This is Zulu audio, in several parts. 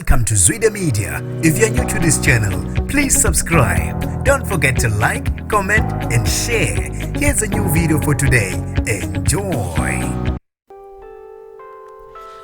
Welcome to Zwida Media. If you're new to this channel, please subscribe. Don't forget to like, comment, and share. Here's a new video for today. Enjoy.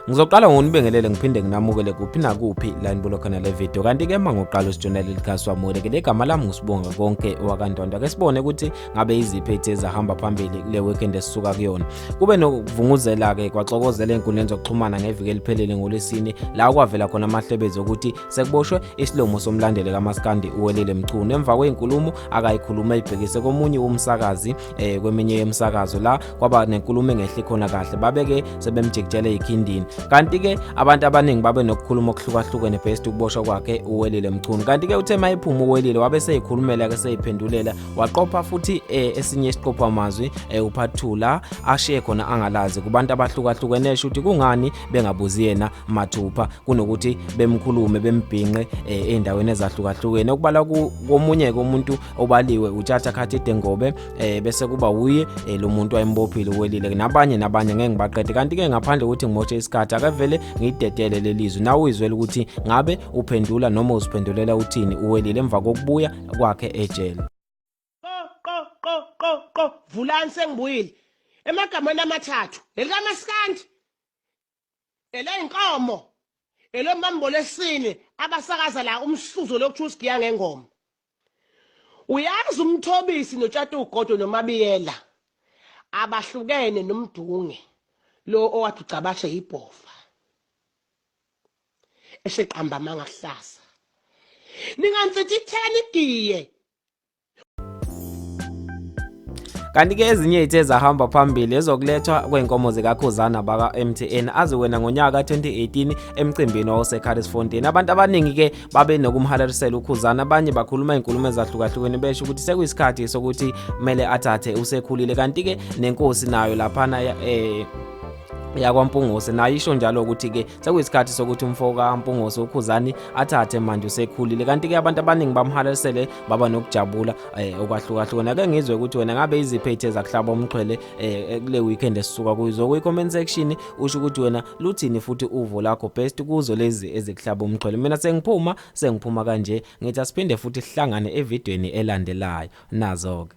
Ngizoqala ngonibingelele ngiphinde nginamukele kuphi nakuphi la nibulo khona le video kanti ke mangoqala usijonela likaswamule ke legama lami ngusibonga konke wakandonda ke sibone ukuthi ngabe iziphi ethe zahamba phambili kule weekend esisuka kuyona kube nokuvunguzela ke kwaxokozela enkundleni zokuxhumana ngeviki eliphelele ngolesine la kwavela khona amahlebezi ukuthi sekuboshwe isilomo somlandeli kaMaskandi uWelile MCHUNU emva kwenkulumo akayikhuluma ibhekise komunye umsakazi kweminye yemsakazo la kwaba nenkulumo engehle khona kahle babeke sebemjekjele ikhindini kanti ke abantu abaningi babe nokukhuluma okuhlukahlukene best ukuboshwa kwakhe uWelile MCHUNU kanti ke uthe mayiphuma uWelile wabe seyikhulumela ke seyiphendulela waqopha futhi esinye isiqopha amazwi uphathula ashiye khona angalazi kubantu abahlukahlukene esho ukuthi kungani bengabuzi yena mathupha kunokuthi bemkhulume bembhinqe endaweni ezahlukahlukene okubala komunye umuntu obaliwe uTSHATHA khathide ngobe bese kuba uye lo muntu ayembophile uWelile nabanye ngeke ngibaqede kanti ke ngaphandle ukuthi ngimotshe isikhathi akavele ngidedele lelizwi nawe uyizwela ukuthi ngabe uphendula noma uziphendulela uthini uWelile emva kokubuya kwakhe ejele. Vulani sengibuyile emagameni amathathu elikaMaskandi inkomo elomambo lesine abasakaza la umsuzo lokuthi giya ngengoma uyazi umthobisi noTSHATHA uGodo noMabiyela abahlukene nomdunge lo owathi ucabashe ibhofa eseqamba manga hlasa ningantsithi 10 igiye kanti ke ezinye ithe zahamba phambili ezokulethwa kwenkomo zikaKhuzana baka MTN aziwena ngonyaka ka2018 emcimbini waseCharlesfontein abantu abaningi ke babe nokumhalarisela uKhuzana abanye bakhuluma inkulumo ezahlukahlukene besho ukuthi sekuyisikhathi sokuthi kumele athathe usekhulile kanti ke nenkosi nayo laphana yakwaMpungose nayo isho njalo ukuthi ke sekuyisikhathi sokuthi umfoko kaMpungose uKhuzani athathe manje usekhulile kanti ke abantu abaningi bamhalarisele baba nokujabula okwahlukahlukene ke ngizwe ukuthi wena ngabe iziphethe zakuhlaba umxhwele kule weekend esisuka kuyizo ku comment section usho ukuthi wena luthini futhi uvo lakho best kuzo lezi ezikuhlaba umxhwele mina sengiphuma kanje ngithi asiphinde futhi sihlangane evidweni elandelayo nazo ke